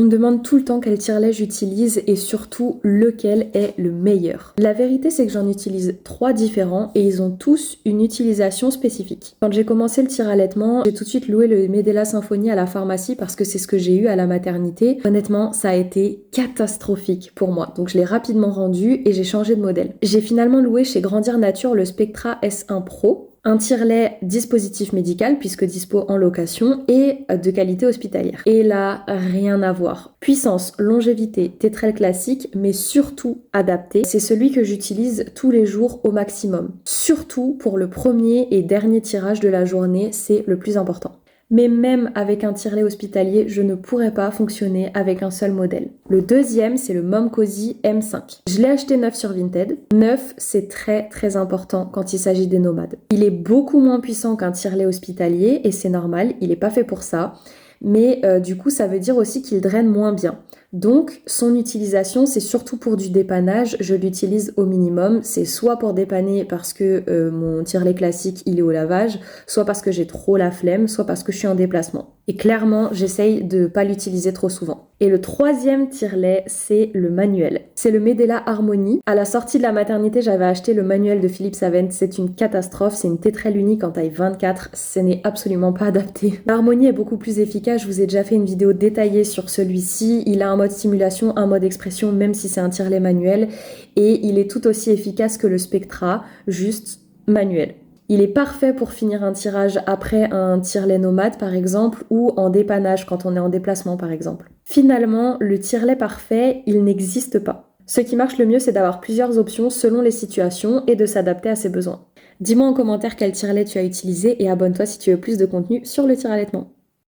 On me demande tout le temps quel tire-lait j'utilise et surtout lequel est le meilleur. La vérité, c'est que j'en utilise 3 différents et ils ont tous une utilisation spécifique. Quand j'ai commencé le tire-allaitement, j'ai tout de suite loué le Medela Symphony à la pharmacie parce que c'est ce que j'ai eu à la maternité. Honnêtement, ça a été catastrophique pour moi. Donc je l'ai rapidement rendu et j'ai changé de modèle. J'ai finalement loué chez Grandir Nature le Spectra S1 Pro. Un tire-lait dispositif médical puisque dispo en location et de qualité hospitalière. Et là, rien à voir. Puissance, longévité, tétrelle classique, mais surtout adapté. C'est celui que j'utilise tous les jours au maximum. Surtout pour le premier et dernier tirage de la journée, c'est le plus important. Mais même avec un tire-lait hospitalier, je ne pourrais pas fonctionner avec un seul modèle. Le deuxième, c'est le Mom Cozy M5. Je l'ai acheté neuf sur Vinted. Neuf, c'est très très important quand il s'agit des nomades. Il est beaucoup moins puissant qu'un tire-lait hospitalier et c'est normal, il n'est pas fait pour ça. Mais du coup, ça veut dire aussi qu'il draine moins bien. Donc, son utilisation, c'est surtout pour du dépannage. Je l'utilise au minimum. C'est soit pour dépanner parce que mon tire-lait classique, il est au lavage, soit parce que j'ai trop la flemme, soit parce que je suis en déplacement. Et clairement, j'essaye de pas l'utiliser trop souvent. Et le troisième tire-lait, c'est le manuel. C'est le Medela Harmony. À la sortie de la maternité, j'avais acheté le manuel de Philippe Savent. C'est une catastrophe. C'est une tétrelle unique en taille 24. Ce n'est absolument pas adapté. L'Harmony est beaucoup plus efficace. Je vous ai déjà fait une vidéo détaillée sur celui-ci. Il a un mode stimulation, un mode expression, même si c'est un tire-lait manuel. Et il est tout aussi efficace que le Spectra, juste manuel. Il est parfait pour finir un tirage après un tire-lait nomade par exemple ou en dépannage quand on est en déplacement par exemple. Finalement, le tire-lait parfait, il n'existe pas. Ce qui marche le mieux, c'est d'avoir plusieurs options selon les situations et de s'adapter à ses besoins. Dis-moi en commentaire quel tire-lait tu as utilisé et abonne-toi si tu veux plus de contenu sur le tire-allaitement.